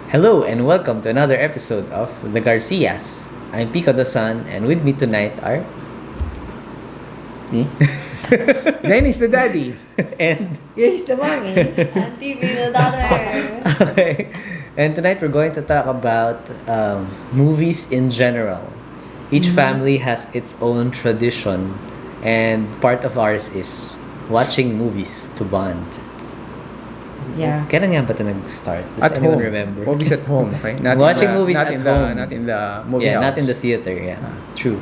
Hello and welcome to another episode of The Garcias. I'm Pico the Son, and with me tonight are Me? Dennis the daddy. and Here's the mommy. And Tippi the daughter. okay. And tonight we're going to talk about movies in general. Each family has its own tradition, and part of ours is watching movies to bond. Yeah. Kailan nga ba ito nag-start? Does At anyone home. remember? Movies at home, okay? Watching movies at home. Not in the movie Yeah, house. not in the theater. Yeah, true.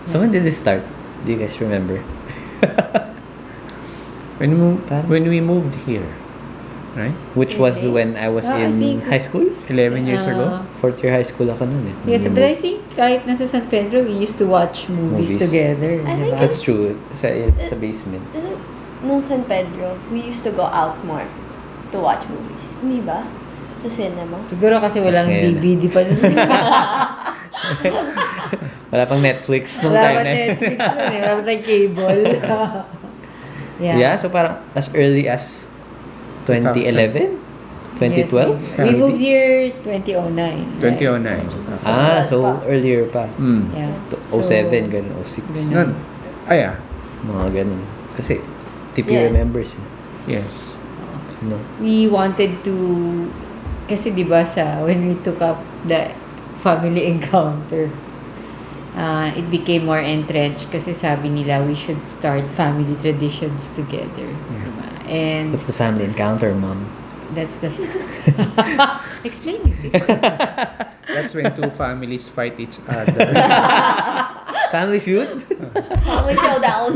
So when did this start? Do you guys remember? When we moved here, right? Which was when I was I in think- high school? 11 years ago. Fourth year high school ako nun eh. Yes, When we but I moved. think kahit nasa San Pedro, we used to watch movies Movies. together. I think diba? That's true. Sa basement. Nung San Pedro, we used to go out more to watch movies. Hindi ba? Sa cinema. Siguro kasi walang Tapos ngayon. DVD pa nun. Wala pang Netflix nung Wala time pa na yun. Netflix nun eh. Wala pa tayong cable. Yeah, so parang as early as 2011? 2012? Yes, we moved here 2009. right? 2009. So earlier pa. Yeah. 07, ganun, 06. Ganun. Nun. Yeah. Mga ganun. Kasi, Tippi Yeah. remembers. Yes. No? We wanted to, kasi di ba when we took up the family encounter, it became more entrenched kasi sabi nila we should start family traditions together. Diba? And What's the family encounter, Mom? that's the explain it, please. That's when two families fight each other. Family feud? Family showdown.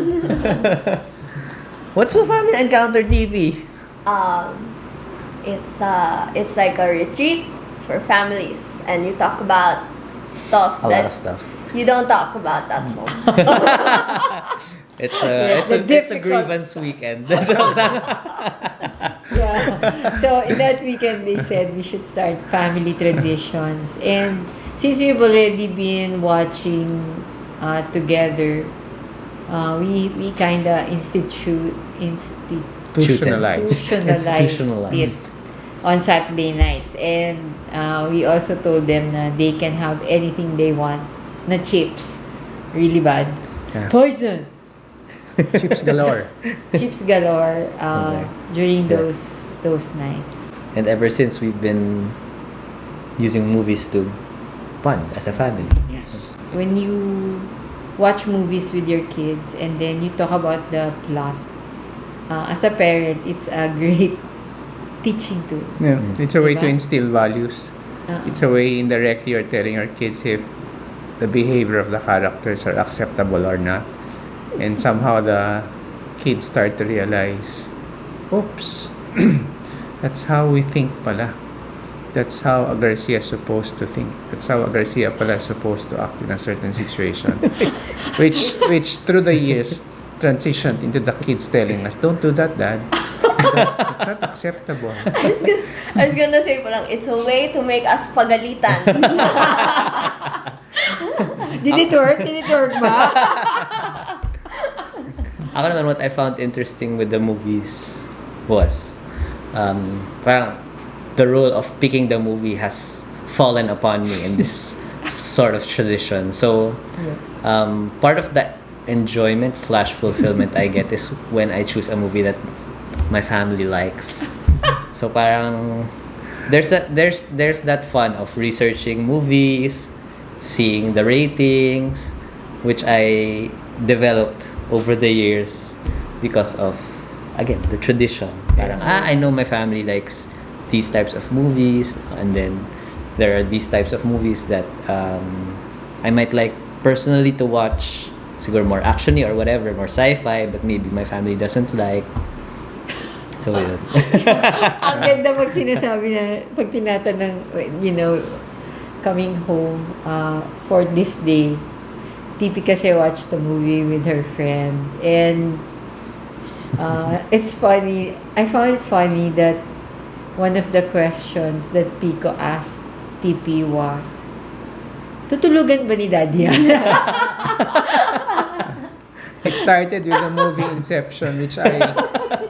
What's the family encounter, TV? It's like a retreat for families, and you talk about stuff A lot that of stuff. you don't talk about at home. It's Yes, the a difficult grievance stuff. weekend. Yeah. So in that weekend they said we should start family traditions, and since we've already been watching together, we kinda institutionalized it on Saturday nights, and we also told them that they can have anything they want, na chips, really bad, Yeah. poison, Chips galore. chips galore Okay. during Yeah. those nights. And ever since, we've been using movies to bond as a family. Yes. When you watch movies with your kids and then you talk about the plot, as a parent, it's a great teaching tool. Yeah. It's a way to Diba? instill values. It's a way indirectly you're telling our kids if the behavior of the characters are acceptable or not. And somehow the kids start to realize, oops, that's how we think pala. That's how a Garcia is supposed to think. That's how a Garcia pala is supposed to act in a certain situation. which through the years transitioned into the kids telling us, don't do that, Dad. That's not acceptable. I was gonna say palang, it's a way to make us pagalitan. Did it work? Did it work ba? Ako naman, what I found interesting with the movies was parang the role of picking the movie has fallen upon me in this sort of tradition. So Yes. part of the enjoyment / fulfillment I get is when I choose a movie that my family likes. So parang there's that fun of researching movies, seeing the ratings, which I developed over the years because of, again, the tradition. Parang, I know my family likes these types of movies, and then there are these types of movies that I might like personally to watch, siguro more actiony or whatever, more sci-fi, but maybe my family doesn't like. So yun. Ang ganda pag sinasabi na, pag tinatanong, coming home for this day, Tippi kasi watched the movie with her friend, and it's funny. I found it funny that one of the questions that Pico asked Tippi was, tutulugan ba ni Daddy yan? It started with the movie Inception, which I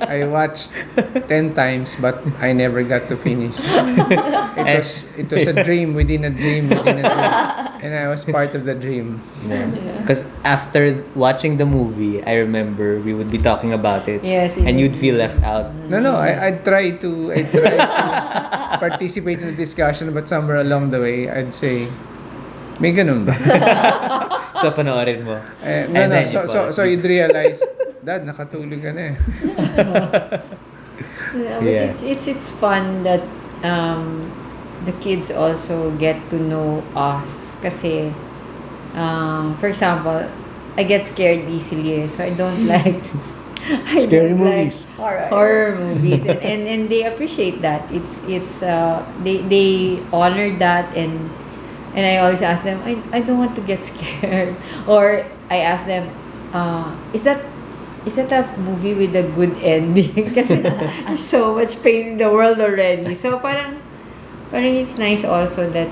I watched 10 times, but I never got to finish. It was a dream within a dream within a dream. And I was part of the dream. Because after watching the movie, I remember we would be talking about it. Yes, And you'd feel left out. No, I'd try to participate in the discussion, but somewhere along the way, I'd say, may ganun ba? So, panoorin mo. No, And then you so, fall so, so asleep. you'd realize, Dad, nakatulog ka na eh. Yeah, but Yeah. it's fun that the kids also get to know us kasi for example, I get scared easily, so I don't like Scary don't movies. like horror movies, and they appreciate that. It's they honor that, and I always ask them, I don't want to get scared, or I ask them, is that a movie with a good ending? Kasi there's so much pain in the world already. So parang it's nice also that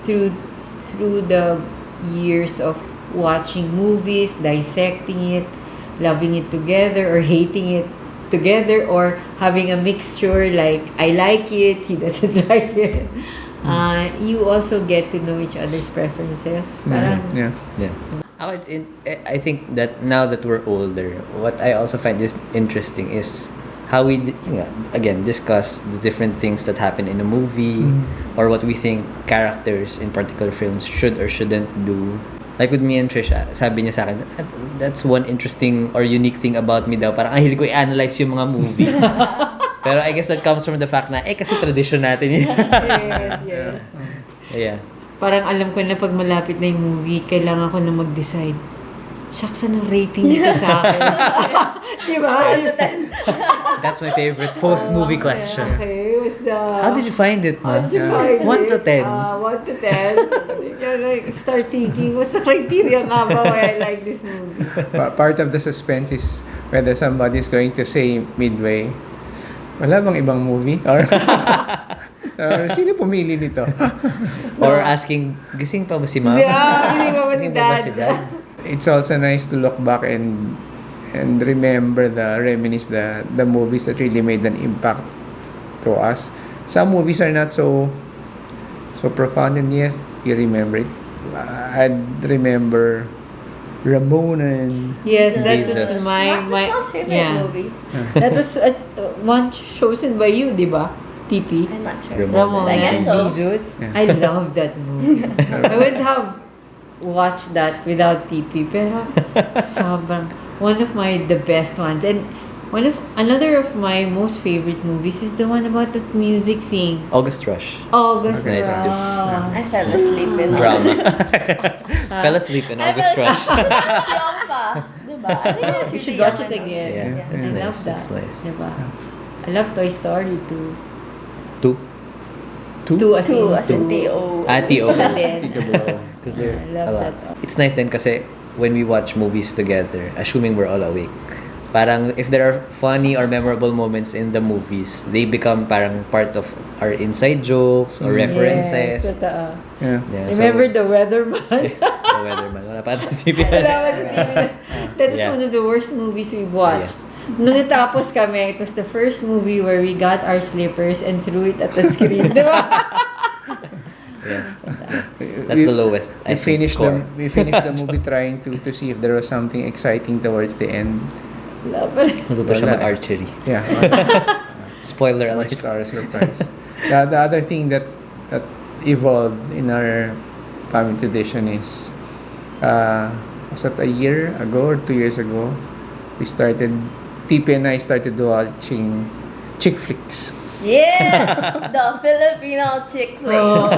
through the years of watching movies, dissecting it, loving it together or hating it together, or having a mixture like I like it, he doesn't like it. You also get to know each other's preferences. Parang, Yeah. I think that now that we're older, what I also find just interesting is how we again discuss the different things that happen in a movie, or what we think characters in particular films should or shouldn't do. Like with me and Trisha, sabi niya sa akin, that's one interesting or unique thing about me daw. Parang hilig ko i-analyze yung mga movie. Pero I guess that comes from the fact na, kasi tradition natin yun. yes. Yeah. Parang alam ko na pag malapit na yung movie, kailangan ko na mag-decide. Shucks, anong rating nito sa akin? Diba? That's my favorite post-movie question. Okay, what's the... How did you find it, ma? How did you find it? 1 to 10. 1 to 10. You like, start thinking, what's the criteria nga ba why I like this movie? Part of the suspense is whether somebody's going to say midway, wala bang ibang movie? Or sino pumili nito? Or asking, gising pa ba si ma'am? Hindi ba ba si Gising pa ba dad? si dad? It's also nice to look back and remember reminisce the movies that really made an impact to us. Some movies are not so profound, and yes, you remember it. I'd remember Ramona and Yes, that Jesus. was my That's my favorite movie. That was one chosen by you, di ba? Tippi. I'm not sure. Ramona. Ramona I and guess so. Jesus. Yeah. I love that movie. I would have watched that without Tippi, pero sobrang one of the best ones. And another of my most favorite movies is the one about the music thing. August Rush. August Nice Rush. too. I fell asleep in Drama. Fell asleep in August Rush. Tapos young pa. Diba? I think I You should young watch it enough. again. Yeah, I it's love nice, that. it's nice. Diba? I love Toy Story too. 2? Two as Two in as in T.O. T.O. Isa din. Because they're I love a lot. that. It's nice then kasi when we watch movies together, assuming we're all awake, parang if there are funny or memorable moments in the movies, they become parang part of our inside jokes or references. Yes, totoo. yeah. Yeah, Remember so, the weatherman? the weatherman. Wala pa ito si CPR. Wala ba sa TV? That was Yeah. one of the worst movies we watched. Nung natapos kami, it was the first movie where we got our slippers and threw it at the screen. Di ba? Yeah. That's the lowest. I think, score. We finished the movie trying to see if there was something exciting towards the end. Love it. Natuto siya Wala. mag-archery. Yeah. Spoiler Much alert. to our surprise. The other thing that evolved in our family tradition is was that a year ago or 2 years ago, Tippi and I started watching chick flicks. Yeah! The Filipino chick flicks.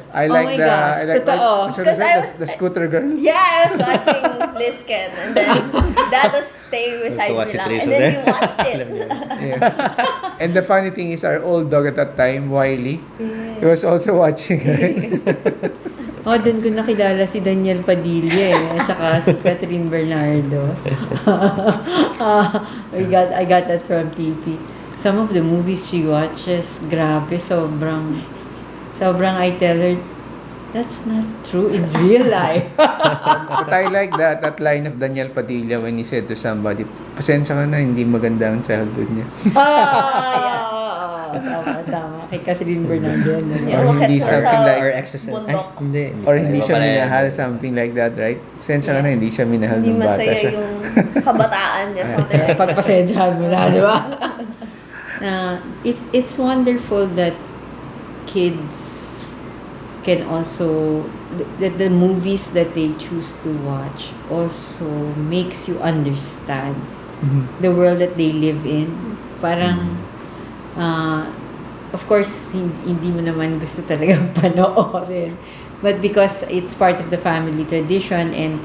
I Oh like my gosh, totoo. Because I was- the scooter girl. Yeah, I was watching Lisken, and then Dad was staying beside Tuwa me si lang, Trisha and then there. we watched it. Yes. And the funny thing is, our old dog at that time, Wiley, he was also watching. Oh, doon ko nakilala si Daniel Padilla at saka si Catherine Bernardo. I got that from TV. Some of the movies she watches, grabe, sobrang I tell her, That's not true in real life. But I like that line of Daniel Padilla when he said to somebody, pasensya ka na, hindi maganda ang childhood niya. Tama. Kay Catherine Bernardo. Yeah, Or hindi umakyat ka something sa like- Or exes. bundok. Hindi. Or hindi Iba siya pala yun. minahal, something like that, right? Pasensya ka na, hindi siya minahal Hindi ng bata masaya siya. yung kabataan niya. Something like that. Pagpasensyahan mo na, di ba? It's wonderful that kids can also, that the movies that they choose to watch also makes you understand the world that they live in. Parang, of course, hindi mo naman gusto talagang panoorin. But because it's part of the family tradition and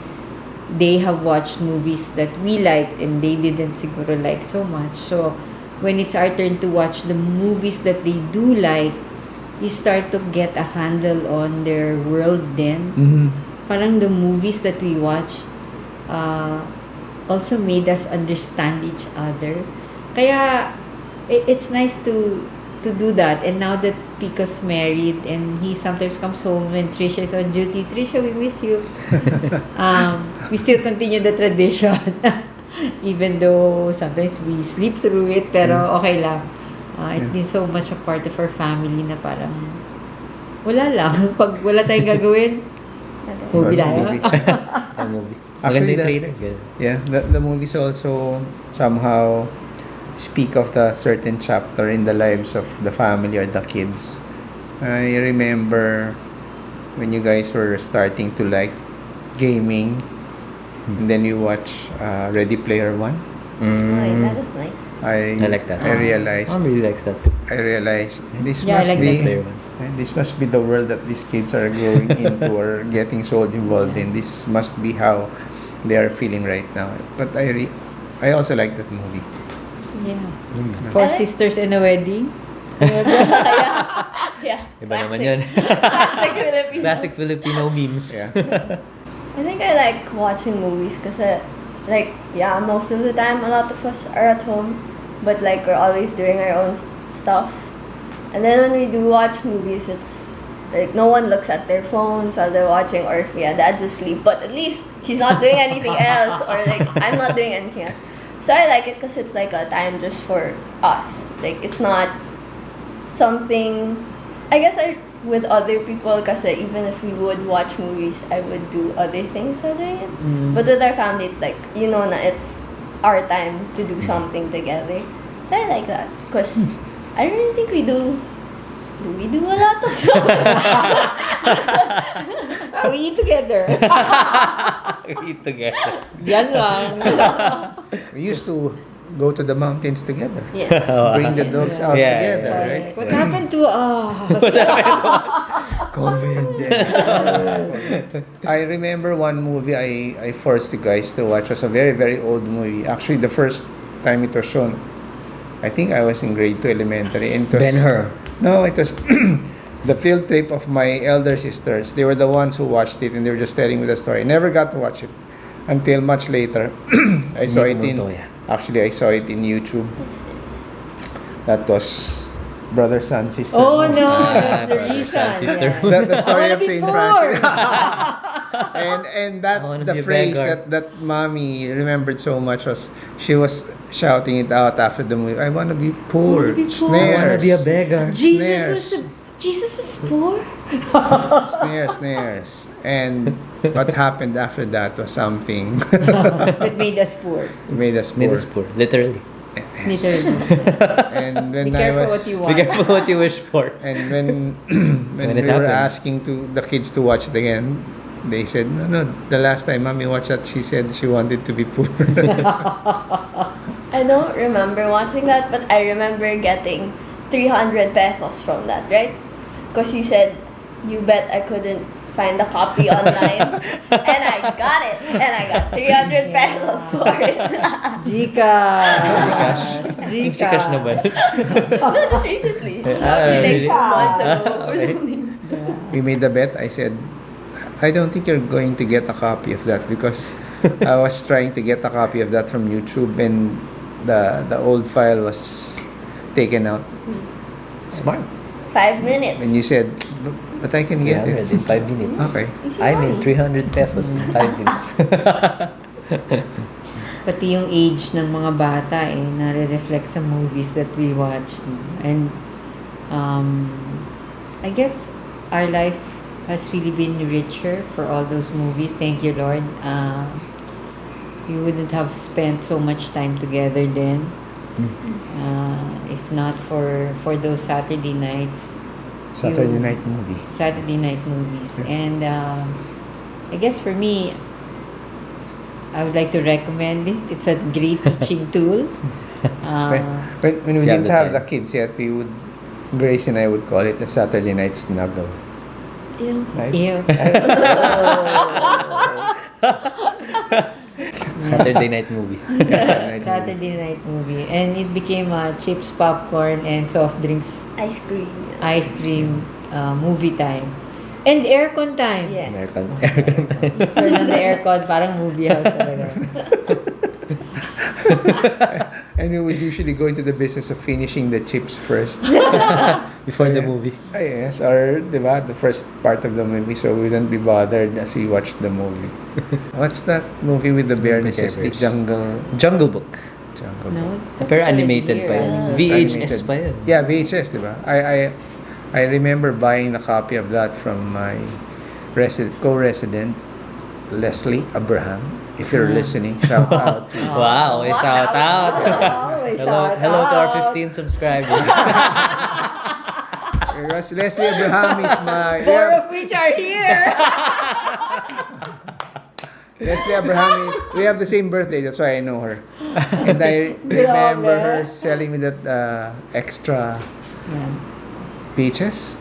they have watched movies that we liked and they didn't siguro like so much. So, when it's our turn to watch the movies that they do like, you start to get a handle on their world then. Parang the movies that we watch also made us understand each other. Kaya, it's nice to do that. And now that Pico's married and he sometimes comes home when Trisha is on duty, Trisha, we miss you. We still continue the tradition. Even though sometimes we sleep through it, pero okay lang. It's been so much a part of our family na parang wala lang. Pag wala tayong gagawin, movie So, tayo. movie. A movie. Actually, Maganda yung trailer. Ganun. Yeah, the movies also somehow speak of the certain chapter in the lives of the family or the kids. I remember when you guys were starting to like gaming, and then you watch Ready Player One. Ay, that is nice. I like that. I realized. Mom really likes that too. I realized this Yeah, I must like be that Player One. this must be the world that these kids are growing into or getting so involved in. This must be how they are feeling right now. But I also like that movie. Yeah. Mm. Four I like- sisters in a wedding. Yeah. Iba naman Classic. yun. Classic Filipino. Classic Filipino memes. Yeah. I think I like watching movies kasi, like, yeah, most of the time, a lot of us are at home, but like, we're always doing our own stuff. And then when we do watch movies, it's like, no one looks at their phones while they're watching, or, yeah, dad's asleep, but at least he's not doing anything else, or like, I'm not doing anything else. So I like it because it's like a time just for us. Like, it's not something, I guess with other people, kasi even if we would watch movies, I would do other things while doing it. But with our family, it's like, you know, na it's our time to do something together. So I like that because I don't really think we do. Do we do a lot of stuff? We eat together. We eat together. Yan lang. We used to go to the mountains together. Yeah. Bring the dogs out Yeah, together, yeah. right? What happened to us? COVID. I remember one movie I forced you guys to watch. Was a very, very old movie. Actually, the first time it was shown, I think I was in grade 2 elementary. And it was, Ben-Hur. No, it was the field trip of my elder sisters. They were the ones who watched it and they were just telling me the story. I never got to watch it until much later. I saw it in... Actually, I saw it in YouTube. That was Brother, Son, Sister. Oh no, that's the brother, reason. son, sister. Yeah. The story of Saint Francis. and I wanna that be the a phrase beggar. that mommy remembered so much was she was shouting it out after the movie. I want to be poor. wanna be poor. I wanna Snares. be a beggar. Jesus was poor. Snares. And what happened after that was something That made us poor. made us poor. Made us poor, literally. Literally. And when Be I careful was what you Be want. careful what you wish for. and when When we it were happened. asking to the kids to watch it again, they said, no, the last time mommy watched that, she said she wanted to be poor. I don't remember watching that, but I remember getting 300 pesos from that, right? Because you said, you bet I couldn't find a copy online. And I got it. And I got 300 pesos for it. Gcash. Gcash na ba? No, just recently. really? Probably like 2 months ago or Okay. something. We made a bet. I said, I don't think you're going to get a copy of that because I was trying to get a copy of that from YouTube and the old file was taken out. Smart. 5 minutes. When you said, but I can get 300 it. in 5 minutes. Okay. Easy I money. made 300 pesos in 5 minutes. Pati yung age ng mga bata nare-reflect sa movies that we watch. No? And I guess our life has really been richer for all those movies. Thank you, Lord. We wouldn't have spent so much time together then. If not for those Saturday nights. Saturday night movie. Saturday night movies. And I guess for me, I would like to recommend it. It's a great teaching tool. When we If you have didn't the have time. the kids yet, Grace and I would call it the Saturday night snuggle. Ew. Right? Ew. Saturday night movie. Saturday night movie. And it became chips, popcorn, and soft drinks, Ice cream. ice cream, movie time. And aircon time. Yeah. American. Turn on the aircon, parang movie house talaga. And we would usually go into the business of finishing the chips first. Before the movie. Yes, or diba, the first part of the movie, so we wouldn't be bothered as we watched the movie. What's that movie with the bear Jungle necessity? Bears. Jungle Jungle Book. No? Book. Pero That's animated already pa yun. here, VHS pa yun. Yeah, VHS, diba? I remember buying a copy of that from my co-resident, Leslie Abraham. If you're listening, shout out to you. Wow, a shout out. Hello to our 15 subscribers. Because Leslie Abraham is my... Four of which are here! Leslie Abraham, we have the same birthday, that's why I know her. And I remember her selling me that extra Yeah. VHS?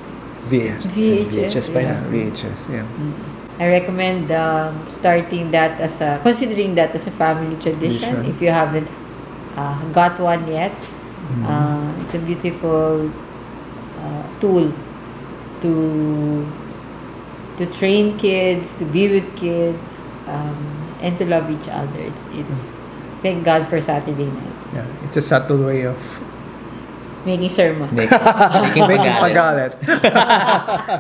VHS. VHS, pa Yeah, yun. VHS, yeah. I recommend starting that considering that as a family tradition. Tradition. If you haven't got one yet, it's a beautiful tool to train kids, to be with kids, and to love each other. It's thank God for Saturday nights. Yeah, it's a subtle way of Making sermon. Making making pagalit. pagalit.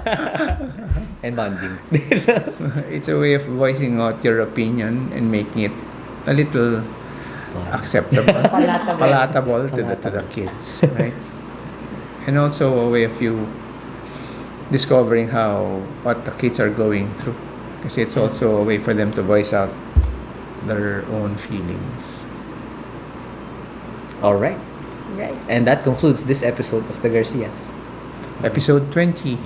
And bonding. It's a way of voicing out your opinion and making it a little acceptable, palatable to the kids, right? And also a way of you discovering what the kids are going through, because it's also a way for them to voice out their own feelings. All right. Right. And that concludes this episode of the Garcias. Episode 20.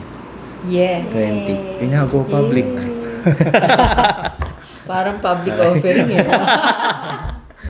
Yeah. 20. We now go public. Parang public offering eh.